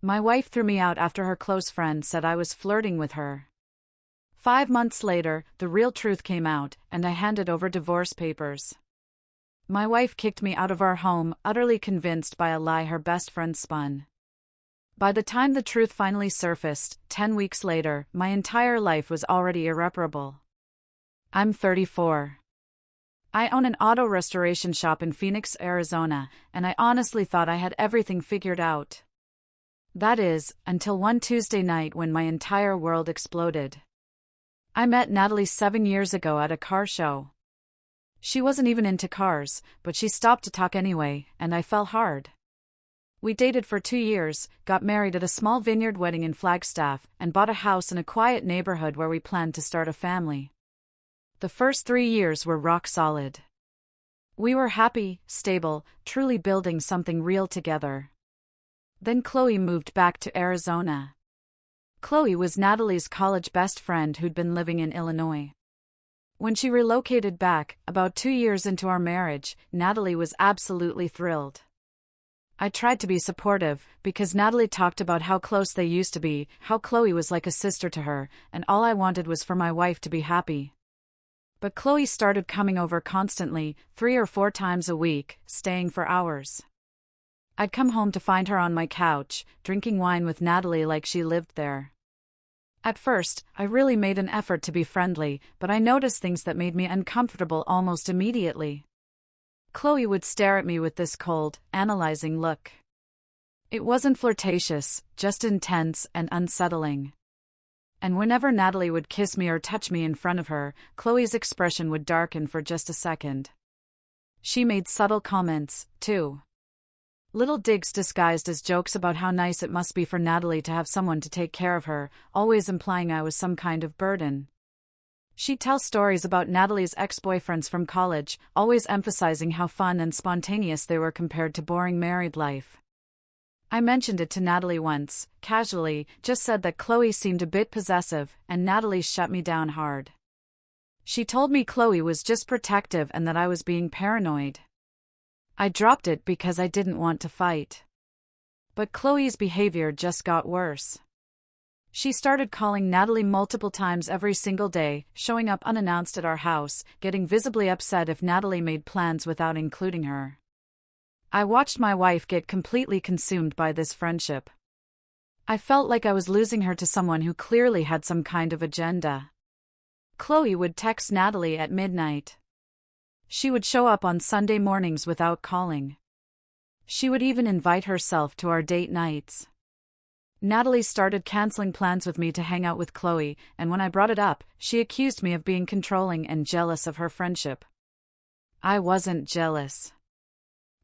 My wife threw me out after her close friend said I was flirting with her. 5 months later, the real truth came out, and I handed over divorce papers. My wife kicked me out of our home, utterly convinced by a lie her best friend spun. By the time the truth finally surfaced, 10 weeks later, my entire life was already irreparable. I'm 34. I own an auto restoration shop in Phoenix, Arizona, and I honestly thought I had everything figured out. That is, until one Tuesday night when my entire world exploded. I met Natalie 7 years ago at a car show. She wasn't even into cars, but she stopped to talk anyway, and I fell hard. We dated for 2 years, got married at a small vineyard wedding in Flagstaff, and bought a house in a quiet neighborhood where we planned to start a family. The first 3 years were rock solid. We were happy, stable, truly building something real together. Then Chloe moved back to Arizona. Chloe was Natalie's college best friend who'd been living in Illinois. When she relocated back, about 2 years into our marriage, Natalie was absolutely thrilled. I tried to be supportive, because Natalie talked about how close they used to be, how Chloe was like a sister to her, and all I wanted was for my wife to be happy. But Chloe started coming over constantly, 3 or 4 times a week, staying for hours. I'd come home to find her on my couch, drinking wine with Natalie like she lived there. At first, I really made an effort to be friendly, but I noticed things that made me uncomfortable almost immediately. Chloe would stare at me with this cold, analyzing look. It wasn't flirtatious, just intense and unsettling. And whenever Natalie would kiss me or touch me in front of her, Chloe's expression would darken for just a second. She made subtle comments, too. Little digs disguised as jokes about how nice it must be for Natalie to have someone to take care of her, always implying I was some kind of burden. She'd tell stories about Natalie's ex-boyfriends from college, always emphasizing how fun and spontaneous they were compared to boring married life. I mentioned it to Natalie once, casually, just said that Chloe seemed a bit possessive, and Natalie shut me down hard. She told me Chloe was just protective and that I was being paranoid. I dropped it because I didn't want to fight. But Chloe's behavior just got worse. She started calling Natalie multiple times every single day, showing up unannounced at our house, getting visibly upset if Natalie made plans without including her. I watched my wife get completely consumed by this friendship. I felt like I was losing her to someone who clearly had some kind of agenda. Chloe would text Natalie at midnight. She would show up on Sunday mornings without calling. She would even invite herself to our date nights. Natalie started canceling plans with me to hang out with Chloe, and when I brought it up, she accused me of being controlling and jealous of her friendship. I wasn't jealous.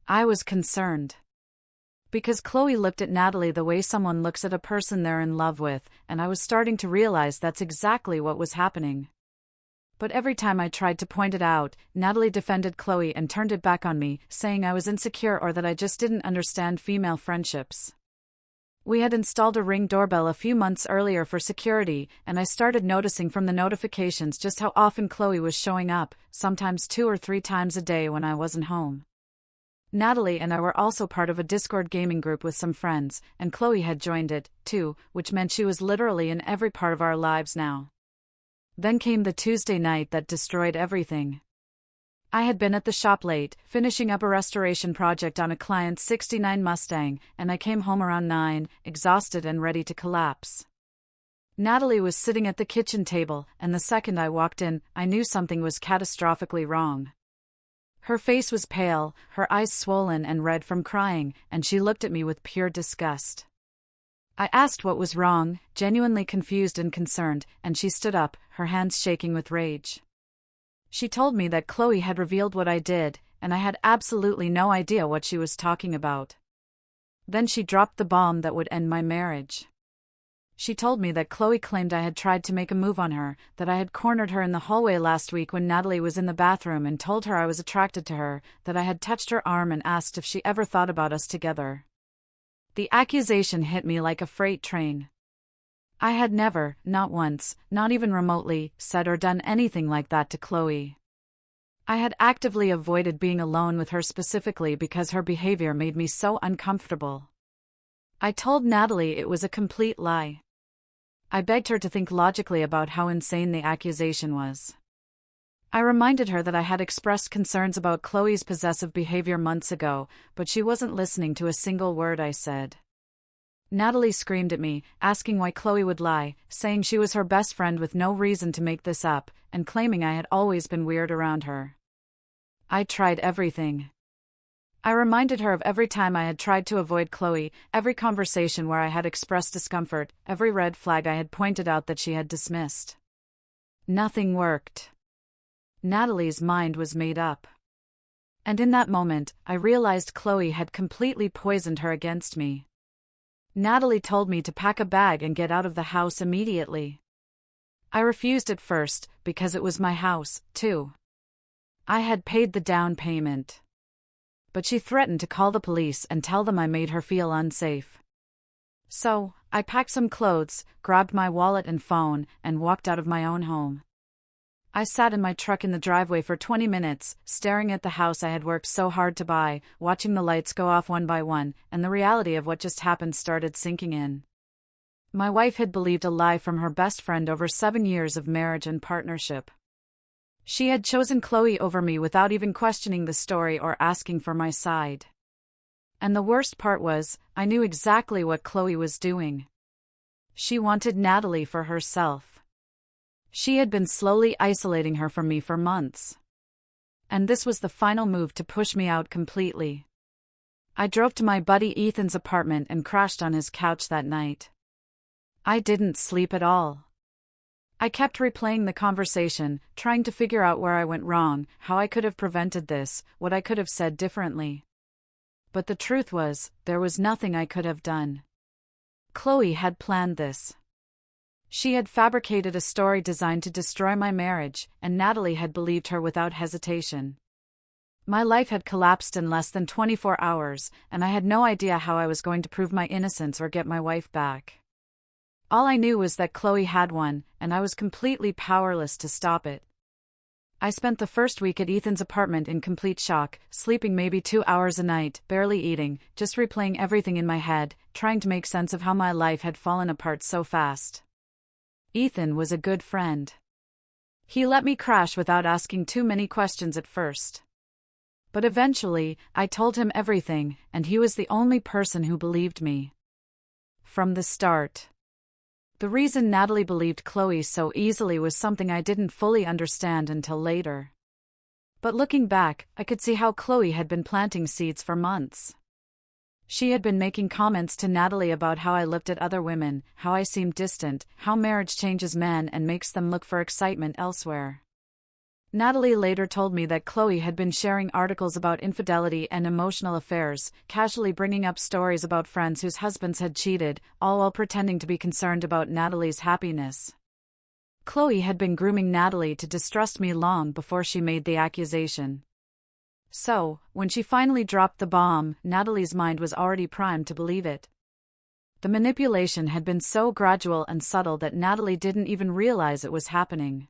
I was concerned. Because Chloe looked at Natalie the way someone looks at a person they're in love with, and I was starting to realize that's exactly what was happening. But every time I tried to point it out, Natalie defended Chloe and turned it back on me, saying I was insecure or that I just didn't understand female friendships. We had installed a Ring doorbell a few months earlier for security, and I started noticing from the notifications just how often Chloe was showing up, sometimes 2 or 3 times a day when I wasn't home. Natalie and I were also part of a Discord gaming group with some friends, and Chloe had joined it, too, which meant she was literally in every part of our lives now. Then came the Tuesday night that destroyed everything. I had been at the shop late, finishing up a restoration project on a client's '69 Mustang, and I came home around 9, exhausted and ready to collapse. Natalie was sitting at the kitchen table, and the second I walked in, I knew something was catastrophically wrong. Her face was pale, her eyes swollen and red from crying, and she looked at me with pure disgust. I asked what was wrong, genuinely confused and concerned, and she stood up, her hands shaking with rage. She told me that Chloe had revealed what I did, and I had absolutely no idea what she was talking about. Then she dropped the bomb that would end my marriage. She told me that Chloe claimed I had tried to make a move on her, that I had cornered her in the hallway last week when Natalie was in the bathroom and told her I was attracted to her, that I had touched her arm and asked if she ever thought about us together. The accusation hit me like a freight train. I had never, not once, not even remotely, said or done anything like that to Chloe. I had actively avoided being alone with her specifically because her behavior made me so uncomfortable. I told Natalie it was a complete lie. I begged her to think logically about how insane the accusation was. I reminded her that I had expressed concerns about Chloe's possessive behavior months ago, but she wasn't listening to a single word I said. Natalie screamed at me, asking why Chloe would lie, saying she was her best friend with no reason to make this up, and claiming I had always been weird around her. I tried everything. I reminded her of every time I had tried to avoid Chloe, every conversation where I had expressed discomfort, every red flag I had pointed out that she had dismissed. Nothing worked. Natalie's mind was made up. And in that moment, I realized Chloe had completely poisoned her against me. Natalie told me to pack a bag and get out of the house immediately. I refused at first, because it was my house, too. I had paid the down payment. But she threatened to call the police and tell them I made her feel unsafe. So, I packed some clothes, grabbed my wallet and phone, and walked out of my own home. I sat in my truck in the driveway for 20 minutes, staring at the house I had worked so hard to buy, watching the lights go off one by one, and the reality of what just happened started sinking in. My wife had believed a lie from her best friend over 7 years of marriage and partnership. She had chosen Chloe over me without even questioning the story or asking for my side. And the worst part was, I knew exactly what Chloe was doing. She wanted Natalie for herself. She had been slowly isolating her from me for months. And this was the final move to push me out completely. I drove to my buddy Ethan's apartment and crashed on his couch that night. I didn't sleep at all. I kept replaying the conversation, trying to figure out where I went wrong, how I could have prevented this, what I could have said differently. But the truth was, there was nothing I could have done. Chloe had planned this. She had fabricated a story designed to destroy my marriage, and Natalie had believed her without hesitation. My life had collapsed in less than 24 hours, and I had no idea how I was going to prove my innocence or get my wife back. All I knew was that Chloe had won, and I was completely powerless to stop it. I spent the first week at Ethan's apartment in complete shock, sleeping maybe 2 hours a night, barely eating, just replaying everything in my head, trying to make sense of how my life had fallen apart so fast. Ethan was a good friend. He let me crash without asking too many questions at first. But eventually, I told him everything, and he was the only person who believed me. From the start. The reason Natalie believed Chloe so easily was something I didn't fully understand until later. But looking back, I could see how Chloe had been planting seeds for months. She had been making comments to Natalie about how I looked at other women, how I seemed distant, how marriage changes men and makes them look for excitement elsewhere. Natalie later told me that Chloe had been sharing articles about infidelity and emotional affairs, casually bringing up stories about friends whose husbands had cheated, all while pretending to be concerned about Natalie's happiness. Chloe had been grooming Natalie to distrust me long before she made the accusation. So, when she finally dropped the bomb, Natalie's mind was already primed to believe it. The manipulation had been so gradual and subtle that Natalie didn't even realize it was happening.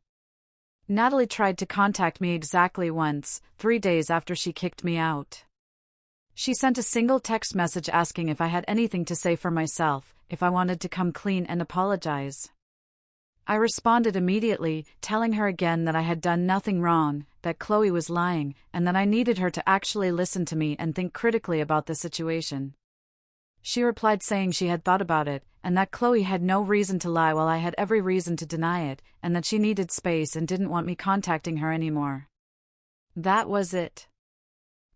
Natalie tried to contact me exactly once, 3 days after she kicked me out. She sent a single text message asking if I had anything to say for myself, if I wanted to come clean and apologize. I responded immediately, telling her again that I had done nothing wrong, that Chloe was lying, and that I needed her to actually listen to me and think critically about the situation. She replied saying she had thought about it, and that Chloe had no reason to lie while I had every reason to deny it, and that she needed space and didn't want me contacting her anymore. That was it.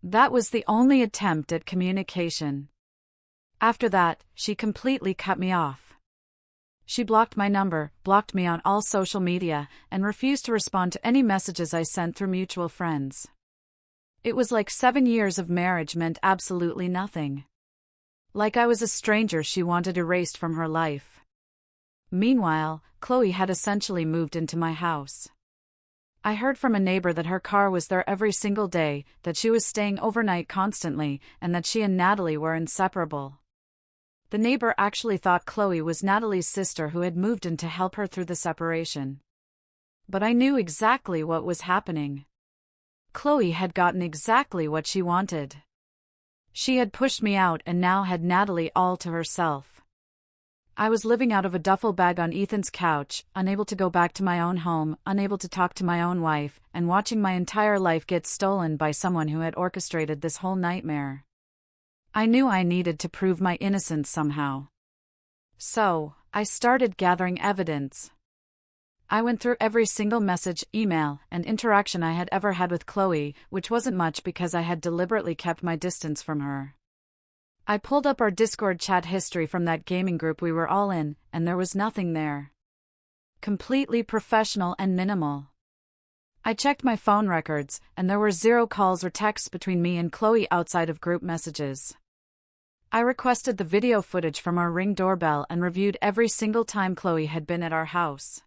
That was the only attempt at communication. After that, she completely cut me off. She blocked my number, blocked me on all social media, and refused to respond to any messages I sent through mutual friends. It was like 7 years of marriage meant absolutely nothing. Like I was a stranger she wanted erased from her life. Meanwhile, Chloe had essentially moved into my house. I heard from a neighbor that her car was there every single day, that she was staying overnight constantly, and that she and Natalie were inseparable. The neighbor actually thought Chloe was Natalie's sister who had moved in to help her through the separation. But I knew exactly what was happening. Chloe had gotten exactly what she wanted. She had pushed me out and now had Natalie all to herself. I was living out of a duffel bag on Ethan's couch, unable to go back to my own home, unable to talk to my own wife, and watching my entire life get stolen by someone who had orchestrated this whole nightmare. I knew I needed to prove my innocence somehow. So, I started gathering evidence. I went through every single message, email, and interaction I had ever had with Chloe, which wasn't much because I had deliberately kept my distance from her. I pulled up our Discord chat history from that gaming group we were all in, and there was nothing there. Completely professional and minimal. I checked my phone records, and there were 0 calls or texts between me and Chloe outside of group messages. I requested the video footage from our Ring doorbell and reviewed every single time Chloe had been at our house.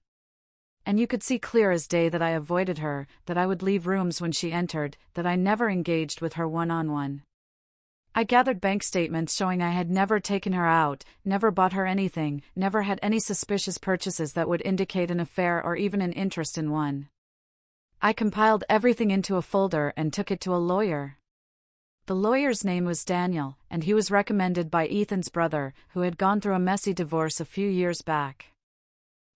And you could see clear as day that I avoided her, that I would leave rooms when she entered, that I never engaged with her one-on-one. I gathered bank statements showing I had never taken her out, never bought her anything, never had any suspicious purchases that would indicate an affair or even an interest in one. I compiled everything into a folder and took it to a lawyer. The lawyer's name was Daniel, and he was recommended by Ethan's brother, who had gone through a messy divorce a few years back.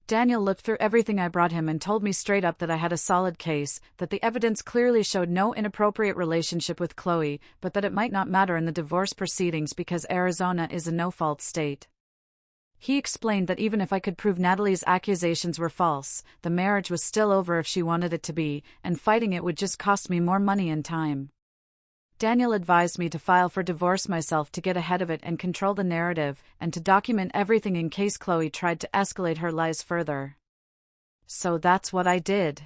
Daniel looked through everything I brought him and told me straight up that I had a solid case, that the evidence clearly showed no inappropriate relationship with Chloe, but that it might not matter in the divorce proceedings because Arizona is a no-fault state. He explained that even if I could prove Natalie's accusations were false, the marriage was still over if she wanted it to be, and fighting it would just cost me more money and time. Daniel advised me to file for divorce myself to get ahead of it and control the narrative, and to document everything in case Chloe tried to escalate her lies further. So that's what I did.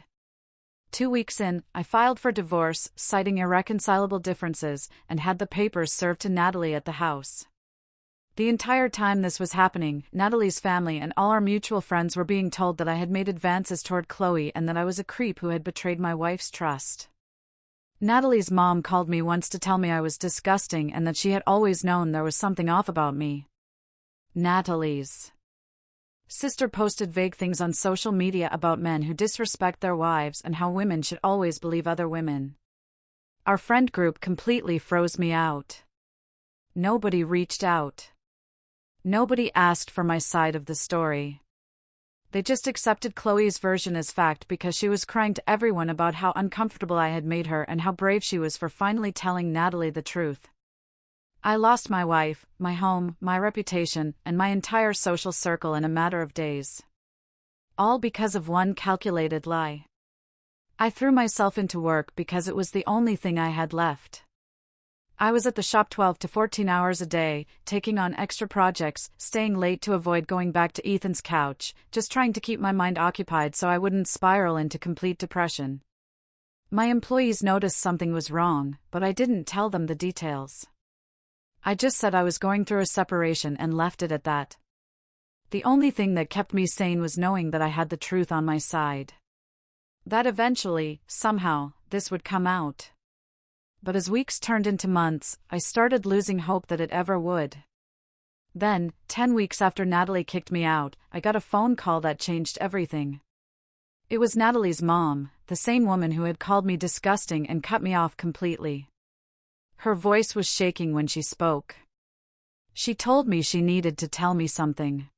2 weeks in, I filed for divorce, citing irreconcilable differences, and had the papers served to Natalie at the house. The entire time this was happening, Natalie's family and all our mutual friends were being told that I had made advances toward Chloe and that I was a creep who had betrayed my wife's trust. Natalie's mom called me once to tell me I was disgusting and that she had always known there was something off about me. Natalie's sister posted vague things on social media about men who disrespect their wives and how women should always believe other women. Our friend group completely froze me out. Nobody reached out. Nobody asked for my side of the story. They just accepted Chloe's version as fact because she was crying to everyone about how uncomfortable I had made her and how brave she was for finally telling Natalie the truth. I lost my wife, my home, my reputation, and my entire social circle in a matter of days. All because of one calculated lie. I threw myself into work because it was the only thing I had left. I was at the shop 12 to 14 hours a day, taking on extra projects, staying late to avoid going back to Ethan's couch, just trying to keep my mind occupied so I wouldn't spiral into complete depression. My employees noticed something was wrong, but I didn't tell them the details. I just said I was going through a separation and left it at that. The only thing that kept me sane was knowing that I had the truth on my side. That eventually, somehow, this would come out. But as weeks turned into months, I started losing hope that it ever would. Then, 10 weeks after Natalie kicked me out, I got a phone call that changed everything. It was Natalie's mom, the same woman who had called me disgusting and cut me off completely. Her voice was shaking when she spoke. She told me she needed to tell me something.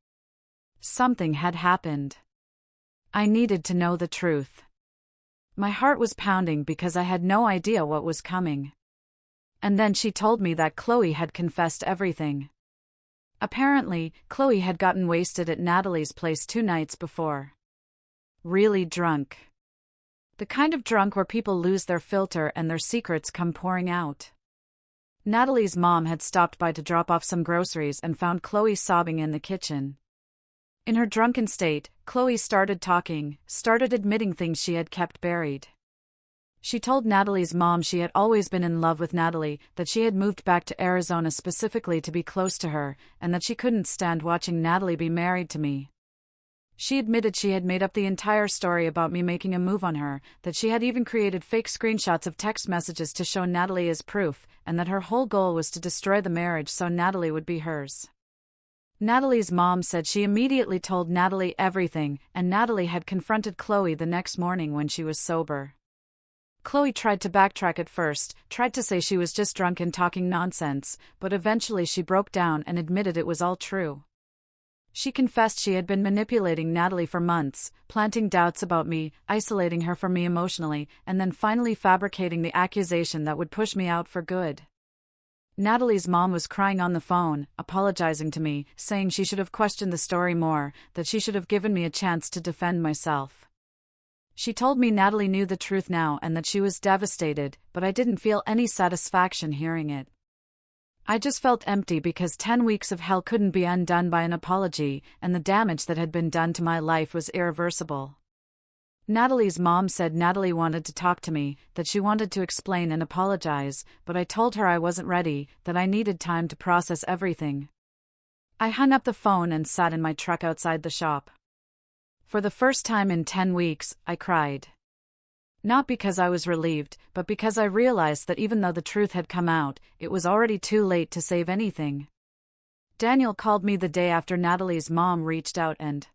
Something had happened. I needed to know the truth. My heart was pounding because I had no idea what was coming. And then she told me that Chloe had confessed everything. Apparently, Chloe had gotten wasted at Natalie's place 2 nights before. Really drunk. The kind of drunk where people lose their filter and their secrets come pouring out. Natalie's mom had stopped by to drop off some groceries and found Chloe sobbing in the kitchen. In her drunken state, Chloe started talking, started admitting things she had kept buried. She told Natalie's mom she had always been in love with Natalie, that she had moved back to Arizona specifically to be close to her, and that she couldn't stand watching Natalie be married to me. She admitted she had made up the entire story about me making a move on her, that she had even created fake screenshots of text messages to show Natalie as proof, and that her whole goal was to destroy the marriage so Natalie would be hers. Natalie's mom said she immediately told Natalie everything, and Natalie had confronted Chloe the next morning when she was sober. Chloe tried to backtrack at first, tried to say she was just drunk and talking nonsense, but eventually she broke down and admitted it was all true. She confessed she had been manipulating Natalie for months, planting doubts about me, isolating her from me emotionally, and then finally fabricating the accusation that would push me out for good. Natalie's mom was crying on the phone, apologizing to me, saying she should have questioned the story more, that she should have given me a chance to defend myself. She told me Natalie knew the truth now and that she was devastated, but I didn't feel any satisfaction hearing it. I just felt empty because 10 weeks of hell couldn't be undone by an apology, and the damage that had been done to my life was irreversible. Natalie's mom said Natalie wanted to talk to me, that she wanted to explain and apologize, but I told her I wasn't ready, that I needed time to process everything. I hung up the phone and sat in my truck outside the shop. For the first time in 10 weeks, I cried. Not because I was relieved, but because I realized that even though the truth had come out, it was already too late to save anything. Daniel called me the day after Natalie's mom reached out and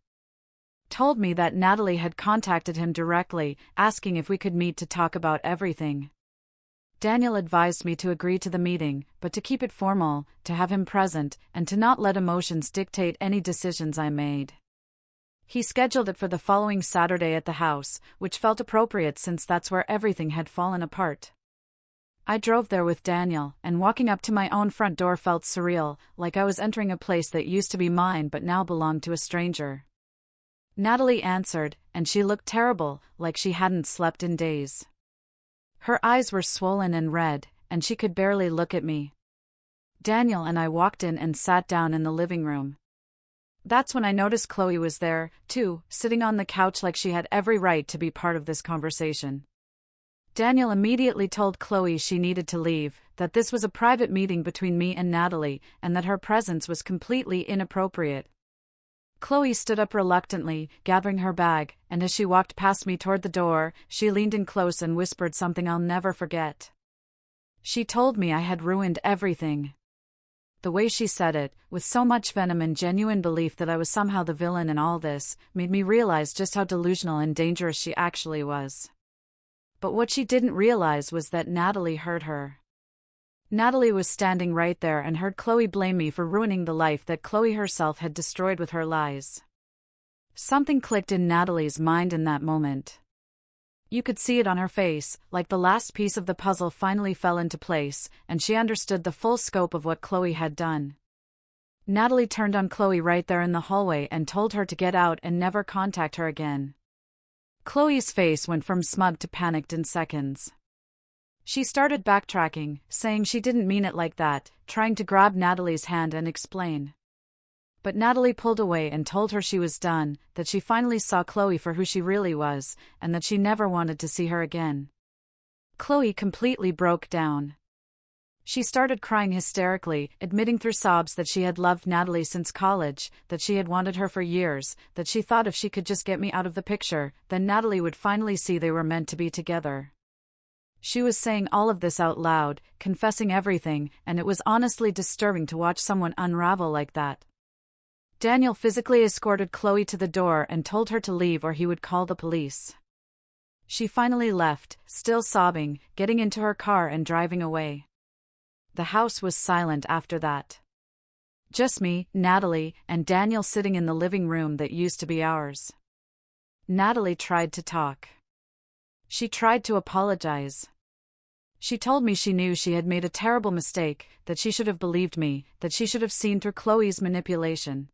told me that Natalie had contacted him directly, asking if we could meet to talk about everything. Daniel advised me to agree to the meeting, but to keep it formal, to have him present, and to not let emotions dictate any decisions I made. He scheduled it for the following Saturday at the house, which felt appropriate since that's where everything had fallen apart. I drove there with Daniel, and walking up to my own front door felt surreal, like I was entering a place that used to be mine but now belonged to a stranger. Natalie answered, and she looked terrible, like she hadn't slept in days. Her eyes were swollen and red, and she could barely look at me. Daniel and I walked in and sat down in the living room. That's when I noticed Chloe was there, too, sitting on the couch like she had every right to be part of this conversation. Daniel immediately told Chloe she needed to leave, that this was a private meeting between me and Natalie, and that her presence was completely inappropriate. Chloe stood up reluctantly, gathering her bag, and as she walked past me toward the door, she leaned in close and whispered something I'll never forget. She told me I had ruined everything. The way she said it, with so much venom and genuine belief that I was somehow the villain in all this, made me realize just how delusional and dangerous she actually was. But what she didn't realize was that Natalie heard her. Natalie was standing right there and heard Chloe blame me for ruining the life that Chloe herself had destroyed with her lies. Something clicked in Natalie's mind in that moment. You could see it on her face, like the last piece of the puzzle finally fell into place, and she understood the full scope of what Chloe had done. Natalie turned on Chloe right there in the hallway and told her to get out and never contact her again. Chloe's face went from smug to panicked in seconds. She started backtracking, saying she didn't mean it like that, trying to grab Natalie's hand and explain. But Natalie pulled away and told her she was done, that she finally saw Chloe for who she really was, and that she never wanted to see her again. Chloe completely broke down. She started crying hysterically, admitting through sobs that she had loved Natalie since college, that she had wanted her for years, that she thought if she could just get me out of the picture, then Natalie would finally see they were meant to be together. She was saying all of this out loud, confessing everything, and it was honestly disturbing to watch someone unravel like that. Daniel physically escorted Chloe to the door and told her to leave or he would call the police. She finally left, still sobbing, getting into her car and driving away. The house was silent after that. Just me, Natalie, and Daniel sitting in the living room that used to be ours. Natalie tried to talk. She tried to apologize. She told me she knew she had made a terrible mistake, that she should have believed me, that she should have seen through Chloe's manipulation.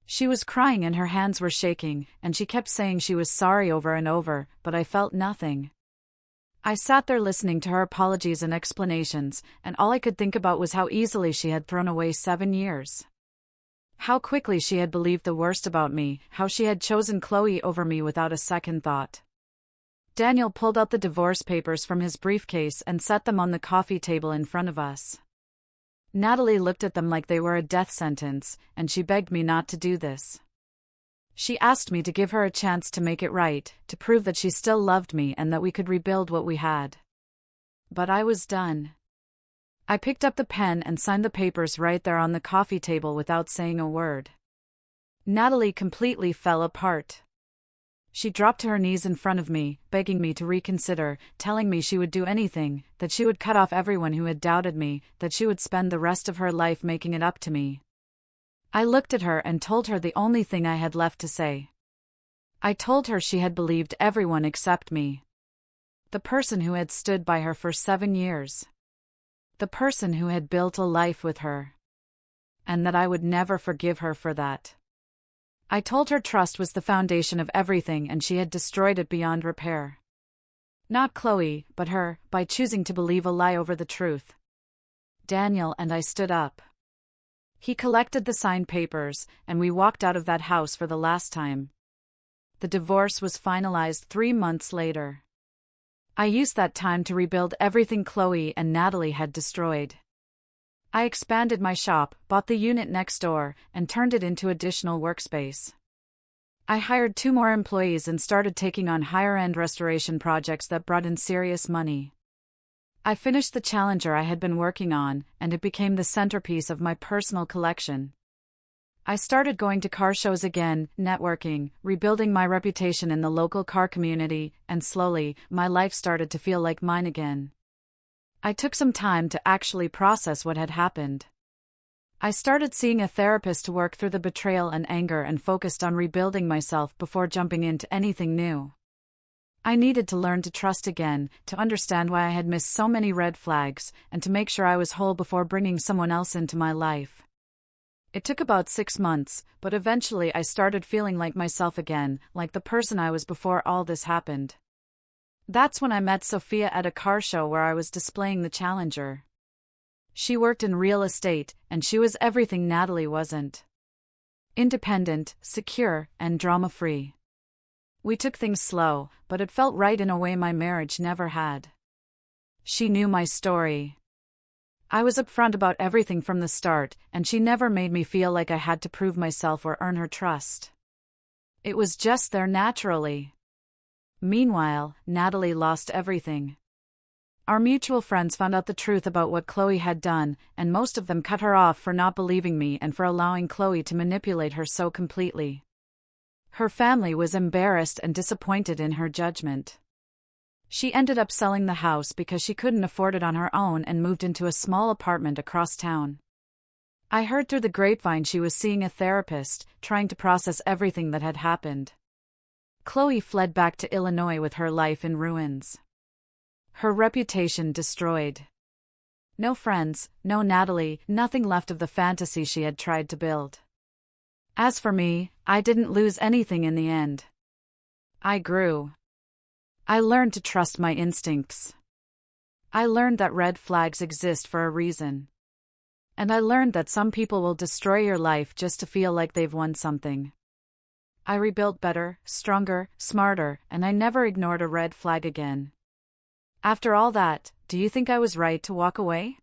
She was crying and her hands were shaking, and she kept saying she was sorry over and over, but I felt nothing. I sat there listening to her apologies and explanations, and all I could think about was how easily she had thrown away 7 years. How quickly she had believed the worst about me, how she had chosen Chloe over me without a second thought. Daniel pulled out the divorce papers from his briefcase and set them on the coffee table in front of us. Natalie looked at them like they were a death sentence, and she begged me not to do this. She asked me to give her a chance to make it right, to prove that she still loved me and that we could rebuild what we had. But I was done. I picked up the pen and signed the papers right there on the coffee table without saying a word. Natalie completely fell apart. She dropped to her knees in front of me, begging me to reconsider, telling me she would do anything, that she would cut off everyone who had doubted me, that she would spend the rest of her life making it up to me. I looked at her and told her the only thing I had left to say. I told her she had believed everyone except me. The person who had stood by her for 7 years. The person who had built a life with her. And that I would never forgive her for that. I told her trust was the foundation of everything and she had destroyed it beyond repair. Not Chloe, but her, by choosing to believe a lie over the truth. Daniel and I stood up. He collected the signed papers, and we walked out of that house for the last time. The divorce was finalized 3 months later. I used that time to rebuild everything Chloe and Natalie had destroyed. I expanded my shop, bought the unit next door, and turned it into additional workspace. I hired 2 more employees and started taking on higher-end restoration projects that brought in serious money. I finished the Challenger I had been working on, and it became the centerpiece of my personal collection. I started going to car shows again, networking, rebuilding my reputation in the local car community, and slowly, my life started to feel like mine again. I took some time to actually process what had happened. I started seeing a therapist to work through the betrayal and anger and focused on rebuilding myself before jumping into anything new. I needed to learn to trust again, to understand why I had missed so many red flags, and to make sure I was whole before bringing someone else into my life. It took about 6 months, but eventually I started feeling like myself again, like the person I was before all this happened. That's when I met Sophia at a car show where I was displaying the Challenger. She worked in real estate, and she was everything Natalie wasn't. Independent, secure, and drama-free. We took things slow, but it felt right in a way my marriage never had. She knew my story. I was upfront about everything from the start, and she never made me feel like I had to prove myself or earn her trust. It was just there naturally. Meanwhile, Natalie lost everything. Our mutual friends found out the truth about what Chloe had done, and most of them cut her off for not believing me and for allowing Chloe to manipulate her so completely. Her family was embarrassed and disappointed in her judgment. She ended up selling the house because she couldn't afford it on her own and moved into a small apartment across town. I heard through the grapevine she was seeing a therapist, trying to process everything that had happened. Chloe fled back to Illinois with her life in ruins. Her reputation destroyed. No friends, no Natalie, nothing left of the fantasy she had tried to build. As for me, I didn't lose anything in the end. I grew. I learned to trust my instincts. I learned that red flags exist for a reason. And I learned that some people will destroy your life just to feel like they've won something. I rebuilt better, stronger, smarter, and I never ignored a red flag again. After all that, do you think I was right to walk away?